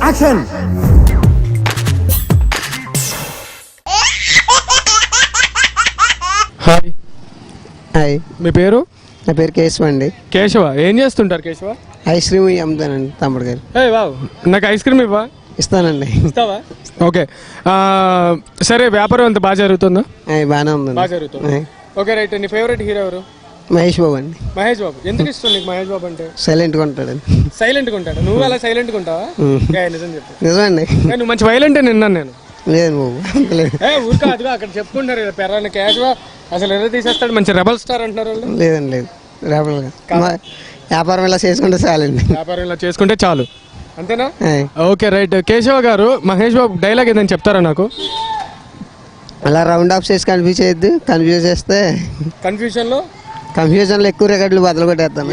Action. Hi, hi, మీ పేరు? నా పేరు కేశవ్ అండి. కేశవ. ఏం చేస్తుంటారు కేశవ? ఐస్ క్రీమ్ అమ్ముతానండి తమ్ముడు గారు. వావ్, నాకు ఐస్ క్రీమ్ ఇవ్వా? ఇస్తానండి. ఇస్తావా? ఓకే. సరే, వ్యాపారం అంతా బాగా జరుగుతుందా? బాగానే ఉందండి. బాగా జరుగుతుంది. Okay, right. నీ ఫేవరెట్ హీరో ఎవరు? మహేష్ బాబు అండి. మహేష్ బాబు. ఎందుకు ఇష్టం నీకు మహేష్ బాబు అంటే? సైలెంట్గా ఉంటాడండి. సైలెంట్గా ఉంటాడు. నువ్వు అలా సైలెంట్గా ఉంటావా? నిజం చెప్పు. నిజమండి. నువ్వు మంచి వైలెంట్ విన్నాను నేను. లేదు బాబు, లేదు. ఊరికా అదిగా అక్కడ చెప్పుకుంటారు కదా, పెర్రాన్ని కేశవ అసలు ఎలా తీసేస్తాడు, మంచి రెబల్ స్టార్ అంటున్నారు వాళ్ళు. లేదండి, లేదు. రేపలుగా వ్యాపారం ఇలా చేసుకుంటే చాలండి. వ్యాపారం ఇలా చేసుకుంటే చాలు, అంతేనా? ఆయ్. Okay, right. కేశవ గారు, మహేష్ బాబు డైలాగ్ ఏదని చెప్తారా నాకు? అలా రౌండ్ ఆఫ్ చేసి కన్ఫ్యూజ్ చేయొద్దు. కన్ఫ్యూజ్ చేస్తే కన్ఫ్యూజన్లో ఎక్కువ రికార్డులు బదులు కొట్టేస్తాను.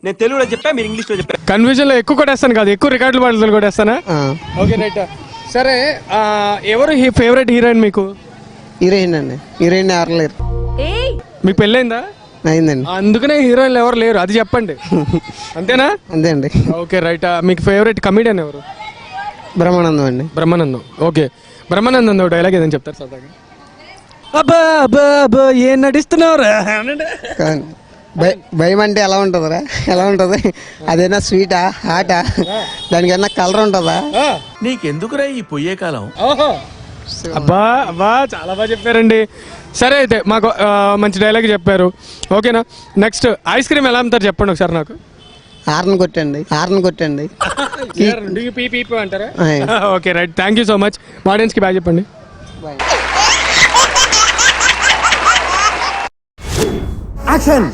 నేను తెలుగులో చెప్పా, మీరు ఇంగ్లీష్లో చెప్పా. కన్ఫ్యూజన్లో ఎక్కువ కొట్టేస్తాను కాదు, ఎక్కువ రికార్డులు బదులు కొట్టేస్తానా? Okay, right. సరే, ఎవరు ఫేవరెట్ హీరోయిన్ మీకు? హీరోయిన్ అండి. హీరోయిన్ ఎవరు లేరు. మీకు పెళ్ళైందా? అయిందండి. అందుకనే హీరోయిన్లు ఎవరు లేరు, అది చెప్పండి. అంతేనా? అంతే అండి. Okay, right. మీకు ఫేవరెట్ కమెడియన్ ఎవరు? బ్రహ్మానందం అండి. బ్రహ్మానందం. ఓకే, బ్రహ్మానందం డైలాగ్ ఏదని చెప్తారు సరదాగా? అబ్బా అబ్బా అబ్బా, ఏం నటిస్తున్నావురా? భయం అంటే ఎలా ఉంటుందిరా? ఎలా ఉంటుంది? అదేనా స్వీటా, హాటా, దానికన్నా కలర్ ఉంటుందా? నీకెందుకురా ఈ పొయ్యే కాలం? అబ్బా అబ్బా, చాలా బాగా చెప్పారండి. సరే, అయితే మాకు మంచి డైలాగ్ చెప్పారు. ఓకేనా? నెక్స్ట్, ఐస్ క్రీమ్ ఎలా అమ్ముతారు చెప్పండి ఒకసారి నాకు. హార్న్ కొట్టండి. అంటారా? Okay, right. Thank you so much. ఆడియన్స్కి బాగా చెప్పండి. బాయ్. యాక్షన్.